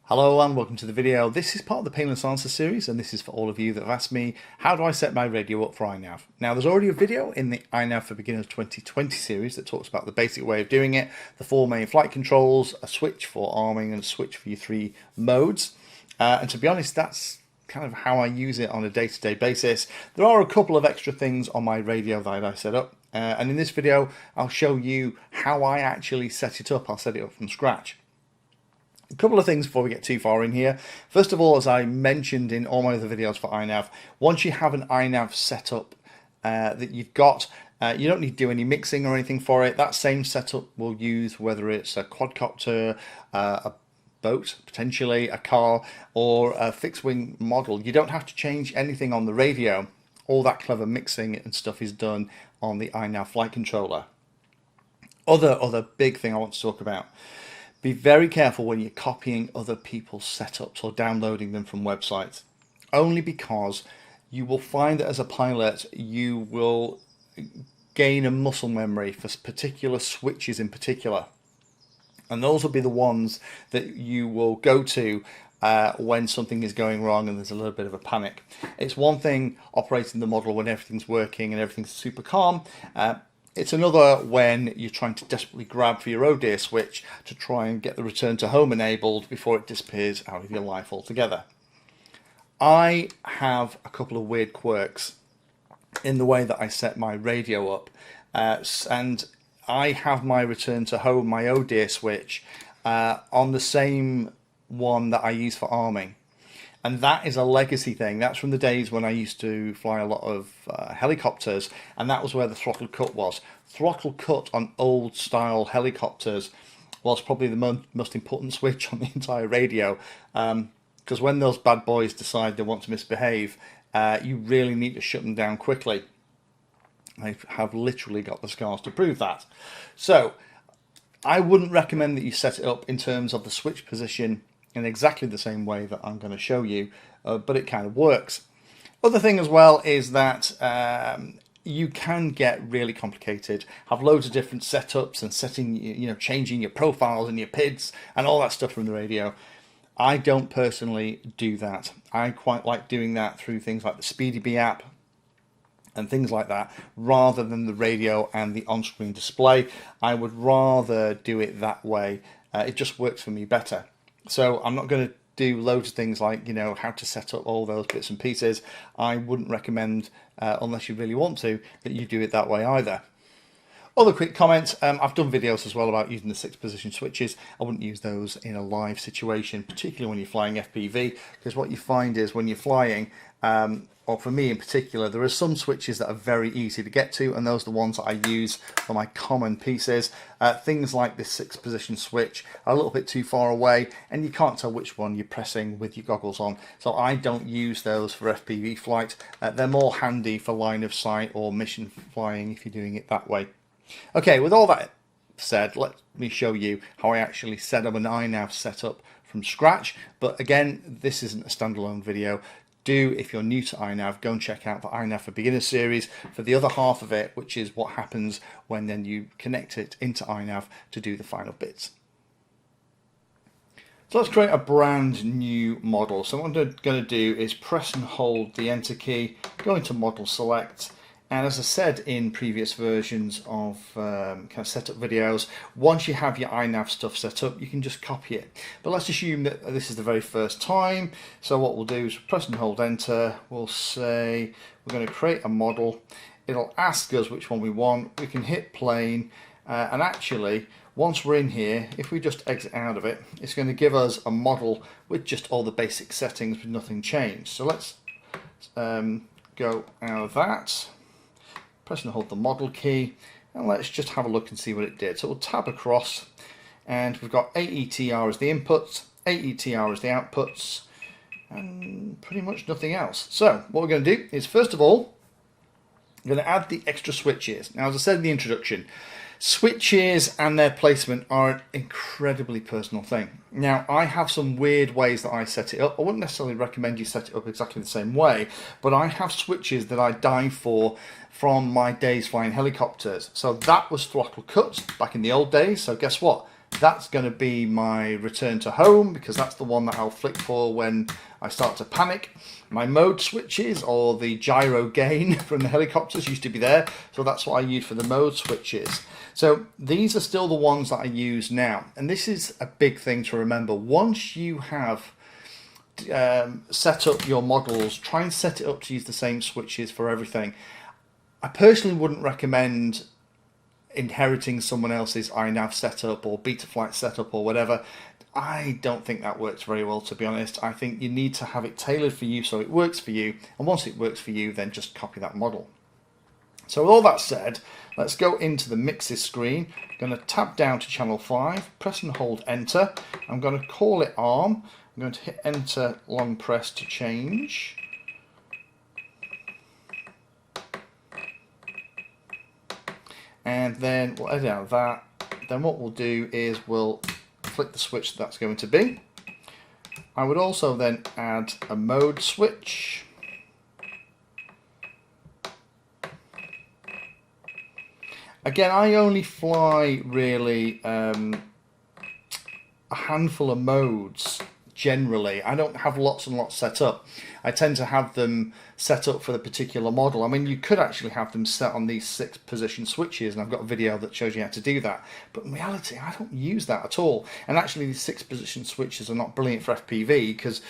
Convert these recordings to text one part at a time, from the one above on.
Hello and welcome to the video. This is part of the Painless Answer series, and this is for all of you that have asked me, how do I set my radio up for INAV? Now, there's already a video in the INAV for Beginners 2020 series that talks about the basic way of doing it, the four main flight controls, a switch for arming and a switch for your three modes. And to be honest, that's kind of how I use it on a day-to-day basis. There are a couple of extra things on my radio that I set up, and in this video, I'll show you how I actually set it up. I'll set it up from scratch. A couple of things before we get too far in here. First of all, as I mentioned in all my other videos for INAV, once you have an INAV setup that you've got, you don't need to do any mixing or anything for it. That same setup we'll use whether it's a quadcopter, a boat, potentially a car, or a fixed wing model. You don't have to change anything on the radio. All that clever mixing and stuff is done on the INAV flight controller. Other big thing I want to talk about. Be very careful when you're copying other people's setups or downloading them from websites, only because you will find that as a pilot you will gain a muscle memory for particular switches in particular, and those will be the ones that you will go to when something is going wrong and there's a little bit of a panic. It's one thing operating the model when everything's working and everything's super calm. It's another when you're trying to desperately grab for your adhere switch to try and get the return to home enabled before it disappears out of your life altogether. I have a couple of weird quirks in the way that I set my radio up, and I have my return to home, my adhere switch, on the same one that I use for arming. And that is a legacy thing. That's from the days when I used to fly a lot of helicopters, and that was where the throttle cut was. Throttle cut on old style helicopters was probably the most important switch on the entire radio, because when those bad boys decide they want to misbehave, you really need to shut them down quickly. I have literally got the scars to prove that. So I wouldn't recommend that you set it up in terms of the switch position in exactly the same way that I'm going to show you, but it kind of works. Other thing as well is that you can get really complicated, have loads of different setups and setting, changing your profiles and your PIDs and all that stuff from the radio. I don't personally do that. I quite like doing that through things like the SpeedyBee app and things like that, rather than the radio and the on-screen display. I would rather do it that way. It just works for me better. So I'm not going to do loads of things like, how to set up all those bits and pieces. I wouldn't recommend, unless you really want to, that you do it that way either. Other quick comments, I've done videos as well about using the 6-position switches. I wouldn't use those in a live situation, particularly when you're flying FPV, because what you find is when you're flying, or for me in particular, there are some switches that are very easy to get to, and those are the ones that I use for my common pieces. Things like this 6-position switch are a little bit too far away, and you can't tell which one you're pressing with your goggles on. So I don't use those for FPV flight. They're more handy for line of sight or mission flying if you're doing it that way. Okay, with all that said, let me show you how I actually set up an INAV setup from scratch. But again, this isn't a standalone video. If you're new to INAV, go and check out the INAV for Beginners series for the other half of it, which is what happens when then you connect it into INAV to do the final bits. So let's create a brand new model. So what I'm going to do is press and hold the enter key, go into model select, and as I said in previous versions of kind of setup videos, once you have your INAV stuff set up, you can just copy it. But let's assume that this is the very first time. So what we'll do is press and hold enter. We'll say we're going to create a model. It'll ask us which one we want. We can hit plane, and actually, once we're in here, if we just exit out of it, it's going to give us a model with just all the basic settings with nothing changed. So let's go out of that. Press and hold the model key, and let's just have a look and see what it did. So we'll tab across, and we've got AETR as the inputs, AETR as the outputs, and pretty much nothing else. So what we're going to do is, first of all, I'm going to add the extra switches. Now, as I said in the introduction, switches and their placement are an incredibly personal thing. Now, I have some weird ways that I set it up. I wouldn't necessarily recommend you set it up exactly the same way, but I have switches that I dive for from my days flying helicopters. So that was throttle cut back in the old days. So guess what? That's going to be my return to home, because that's the one that I'll flick for when I start to panic. My mode switches, or the gyro gain from the helicopters, used to be there, so that's what I use for the mode switches. So these are still the ones that I use now, and this is a big thing to remember. Once you have set up your models, try and set it up to use the same switches for everything. I personally wouldn't recommend inheriting someone else's INAV setup or Betaflight setup or whatever. I don't think that works very well, to be honest. I think you need to have it tailored for you so it works for you, and once it works for you, then just copy that model. So with all that said, let's go into the mixes screen. I'm going to tab down to channel 5, press and hold enter. I'm going to call it ARM. I'm going to hit enter long press to change. And then we'll edit out that. Then what we'll do is we'll flick the switch that's going to be. I would also then add a mode switch. Again, I only fly really a handful of modes generally. I don't have lots and lots set up. I tend to have them set up for the particular model. I mean, you could actually have them set on these 6 position switches, and I've got a video that shows you how to do that. But in reality, I don't use that at all. And actually, these 6 position switches are not brilliant for FPV because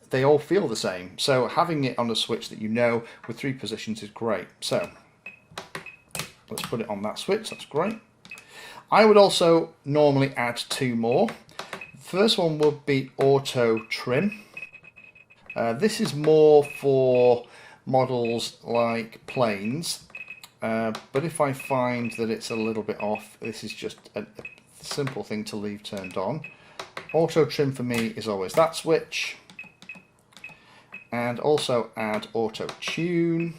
they all feel the same. So having it on a switch that you know with 3 positions is great. So let's put it on that switch. That's great. I would also normally add 2 more. First one would be auto trim. This is more for models like planes, but if I find that it's a little bit off, this is just a simple thing to leave turned on. Auto trim for me is always that switch, and also add auto tune.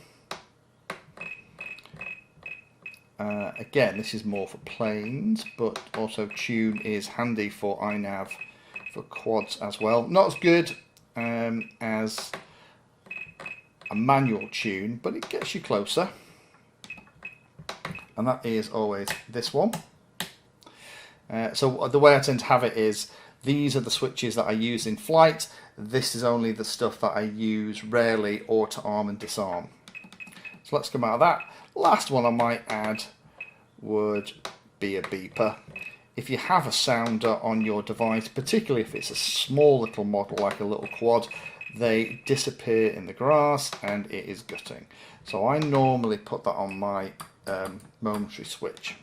Again, this is more for planes, but auto tune is handy for INAV for quads as well. Not as good as a manual tune, but it gets you closer. And that is always this one. So the way I tend to have it is, these are the switches that I use in flight. This is only the stuff that I use rarely or to arm and disarm. So let's come out of that. Last one I might add would be a beeper. If you have a sounder on your device, particularly if it's a small little model like a little quad, they disappear in the grass and it is gutting. So I normally put that on my momentary switch.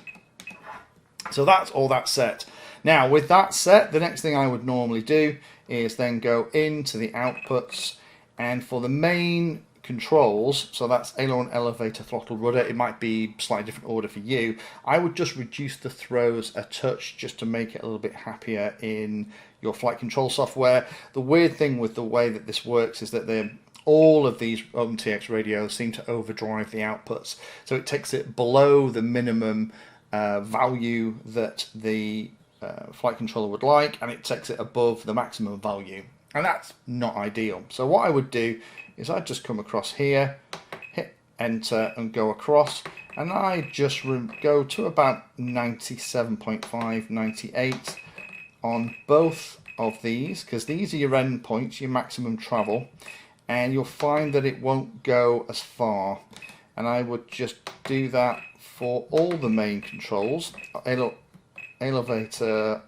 So that's all that set. Now with that set, the next thing I would normally do is then go into the outputs, and for the main controls, so that's aileron, elevator, throttle, rudder, it might be slightly different order for you. I would just reduce the throws a touch just to make it a little bit happier in your flight control software. The weird thing with the way that this works is that all of these TX radios seem to overdrive the outputs, so it takes it below the minimum value that the flight controller would like, and it takes it above the maximum value, and that's not ideal. So what I would do is I'd just come across here, hit enter and go across, and I just go to about 97.5, 98 on both of these, because these are your end points, your maximum travel, and you'll find that it won't go as far. And I would just do that for all the main controls, elevator,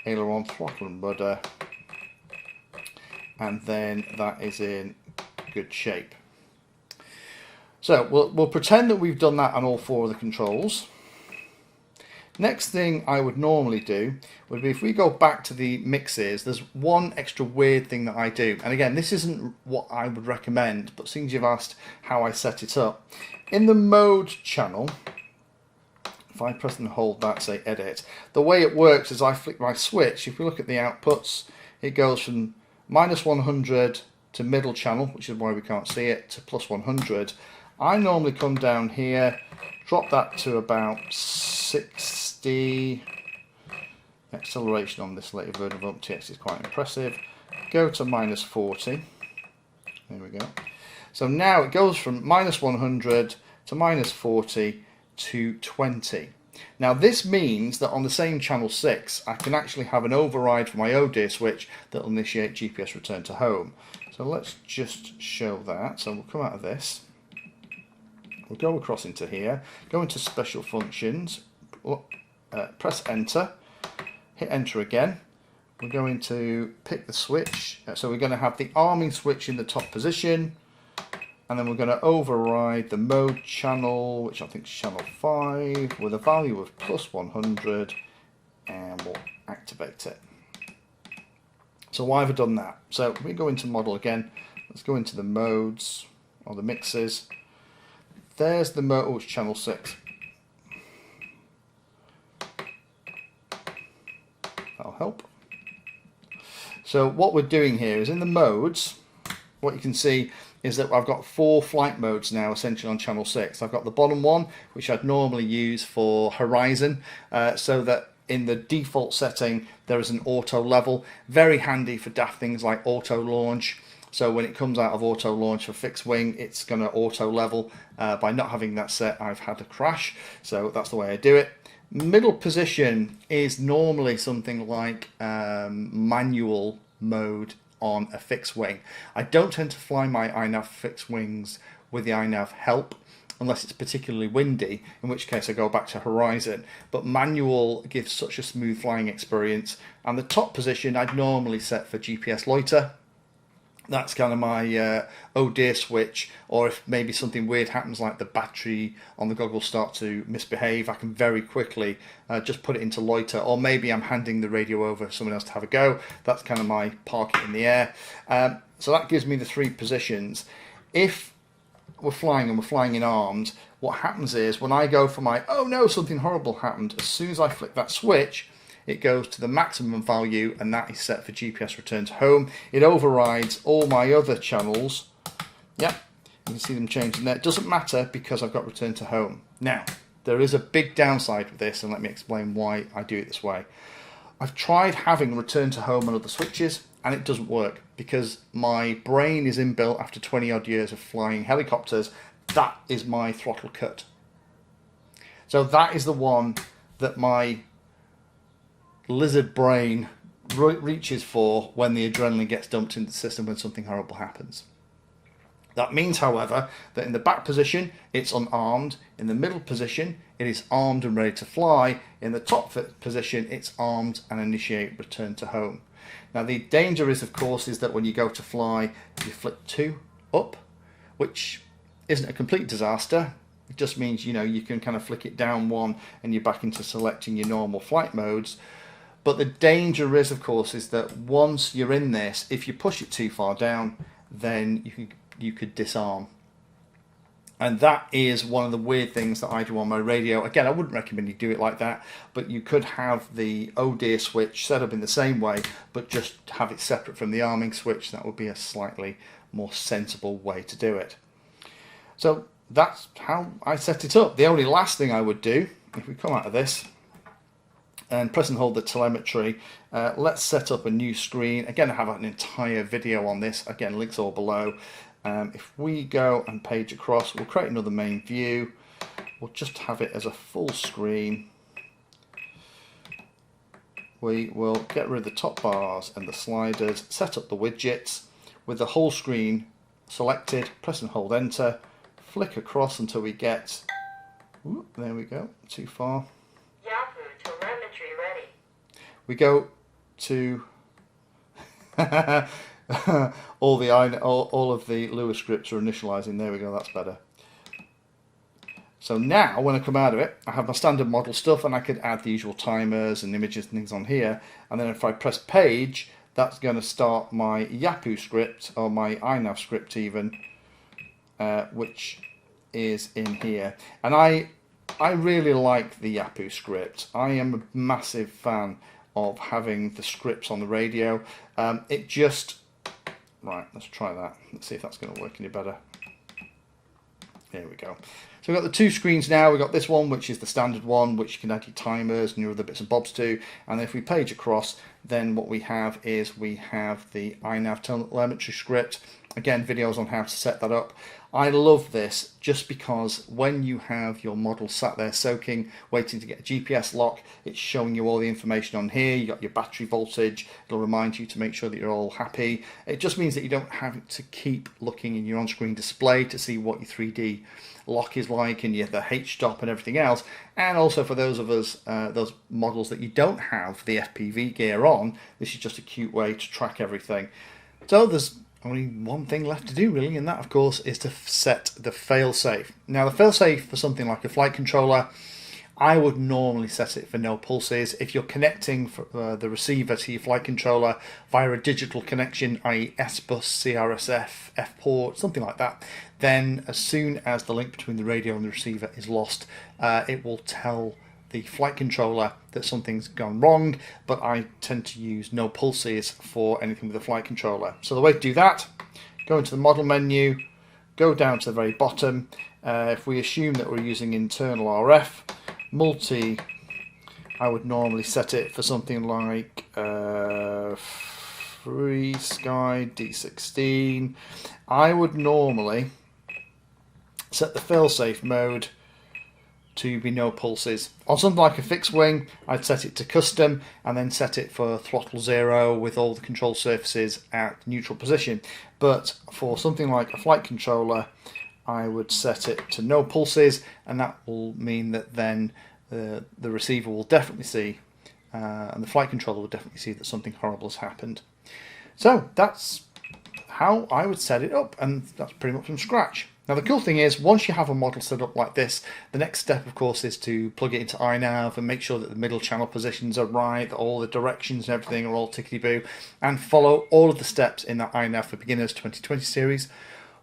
aileron, throttle and rudder, and then that is in good shape. So we'll pretend that we've done that on all 4 of the controls. Next thing I would normally do would be, if we go back to the mixes, there's one extra weird thing that I do, and again, this isn't what I would recommend, but since you've asked how I set it up, in the mode channel, if I press and hold that, say edit, the way it works is I flick my switch. If we look at the outputs, it goes from -100 to middle channel, which is why we can't see it, to +100. I normally come down here, drop that to about 60. Acceleration on this later version of UmpTX is quite impressive. Go to -40. There we go. So now it goes from -100 to -40 to 20. Now this means that on the same channel 6 I can actually have an override for my adhere switch that will initiate GPS return to home. So let's just show that. So we'll come out of this, we'll go across into here, go into special functions, press enter, hit enter again. We're going to pick the switch, so we're going to have the arming switch in the top position, and then we're going to override the mode channel, which I think is channel 5, with a value of +100, and we'll activate it. So why have I done that? So we go into model again, let's go into the modes, or the mixes. There's the mode, oh, it's channel 6. That'll help. So what we're doing here is in the modes, what you can see is that I've got 4 flight modes now essentially on channel 6. I've got the bottom one, which I'd normally use for horizon, so that in the default setting there is an auto level. Very handy for daft things like auto launch. So when it comes out of auto launch for fixed wing, it's going to auto level. By not having that set, I've had a crash. So that's the way I do it. Middle position is normally something like manual mode on a fixed wing. I don't tend to fly my INAV fixed wings with the INAV help unless it's particularly windy, in which case I go back to horizon. But manual gives such a smooth flying experience. And the top position I'd normally set for GPS loiter. That's kind of my adhere switch, or if maybe something weird happens like the battery on the goggles start to misbehave, I can very quickly just put it into loiter, or maybe I'm handing the radio over for someone else to have a go. That's kind of my park it in the air. So that gives me the 3 positions. If we're flying and we're flying in armed, what happens is when I go for my, oh no, something horrible happened, as soon as I flick that switch, it goes to the maximum value, and that is set for GPS return to home. It overrides all my other channels. Yep, you can see them changing there. It doesn't matter because I've got return to home. Now, there is a big downside with this, and let me explain why I do it this way. I've tried having return to home on other switches, and it doesn't work because my brain is inbuilt after 20 odd years of flying helicopters. That is my throttle cut. So that is the one that my lizard brain reaches for when the adrenaline gets dumped into the system when something horrible happens. That means, however, that in the back position it's unarmed, in the middle position it is armed and ready to fly, in the top position it's armed and initiate return to home. Now the danger is, of course, is that when you go to fly you flick 2 up, which isn't a complete disaster. It just means, you know, you can kind of flick it down 1 and you're back into selecting your normal flight modes. But the danger is, of course, is that once you're in this, if you push it too far down, then you could disarm. And that is one of the weird things that I do on my radio. Again, I wouldn't recommend you do it like that, but you could have the adhere switch set up in the same way, but just have it separate from the arming switch. That would be a slightly more sensible way to do it. So that's how I set it up. The only last thing I would do, if we come out of this, and press and hold the telemetry, let's set up a new screen. Again, I have an entire video on this. Again, links all below. If we go and page across, we'll create another main view. We'll just have it as a full screen. We will get rid of the top bars and the sliders, set up the widgets with the whole screen selected, press and hold enter, flick across until we get, ooh, there we go, too far. Telemetry ready. We go to all of the Lua scripts are initializing. There we go, that's better. So now when I come out of it, I have my standard model stuff, and I could add the usual timers and images and things on here. And then if I press page, that's going to start my Yapu script, or my INAV script even, which is in here. And I really like the Yapu script. I am a massive fan of having the scripts on the radio. It just, right, let's try that. Let's see if that's going to work any better. There we go. So we've got the 2 screens now. We've got this one, which is the standard one, which you can add your timers and your other bits and bobs to. And if we page across, then what we have is we have the INAV telemetry script. again, videos on how to set that up. I love this just because when you have your model sat there soaking, waiting to get a GPS lock, it's showing you all the information on here. You got your battery voltage. It'll remind you to make sure that you're all happy. It just means that you don't have to keep looking in your on-screen display to see what your 3D lock is like and the H-stop and everything else. And also for those of us, those models that you don't have the FPV gear on, this is just a cute way to track everything. So there's only one thing left to do really, and that of course is to set the failsafe. Now the failsafe for something like a flight controller, I would normally set it for no pulses. If you're connecting the receiver to your flight controller via a digital connection, i.e. S-Bus, CRSF, F-port, something like that, then as soon as the link between the radio and the receiver is lost, it will tell the flight controller that something's gone wrong, but I tend to use no pulses for anything with the flight controller. So the way to do that, go into the model menu, go down to the very bottom. If we assume that we're using internal RF, multi, I would normally set it for something like Free Sky D16. I would normally set the failsafe mode to be no pulses. On something like a fixed wing, I'd set it to custom and then set it for throttle 0 with all the control surfaces at neutral position. But for something like a flight controller, I would set it to no pulses, and that will mean that then the receiver will definitely see and the flight controller will definitely see that something horrible has happened. So that's how I would set it up, and that's pretty much from scratch. Now the cool thing is, once you have a model set up like this, the next step of course is to plug it into INAV and make sure that the middle channel positions are right, that all the directions and everything are all tickety-boo, and follow all of the steps in that INAV for Beginners 2020 series.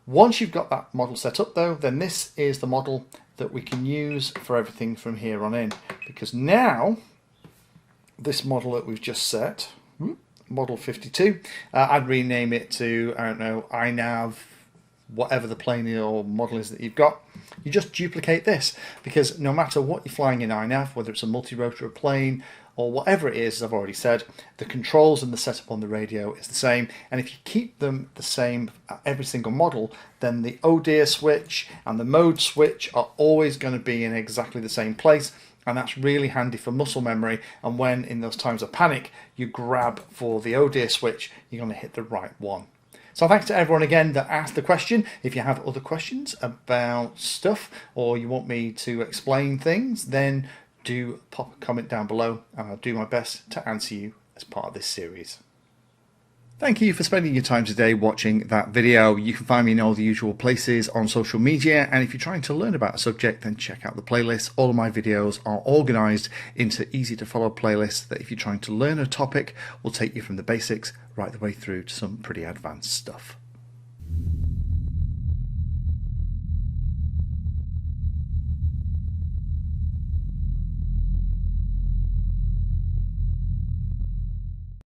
Once you've got that model set up though, then this is the model that we can use for everything from here on in, because now this model that we've just set, model 52, I'd rename it to, I don't know, INAV, whatever the plane or model is that you've got. You just duplicate this, because no matter what you're flying in INAV, whether it's a multi-rotor plane or whatever it is, as I've already said, the controls and the setup on the radio is the same, and if you keep them the same at every single model, then the adhere switch and the mode switch are always going to be in exactly the same place, and that's really handy for muscle memory, and when in those times of panic you grab for the adhere switch, you're going to hit the right one. So thanks to everyone again that asked the question. If you have other questions about stuff or you want me to explain things, then do pop a comment down below and I'll do my best to answer you as part of this series. Thank you for spending your time today watching that video. You can find me in all the usual places on social media, and if you're trying to learn about a subject, then check out the playlist. All of my videos are organised into easy to follow playlists that if you're trying to learn a topic will take you from the basics right the way through to some pretty advanced stuff.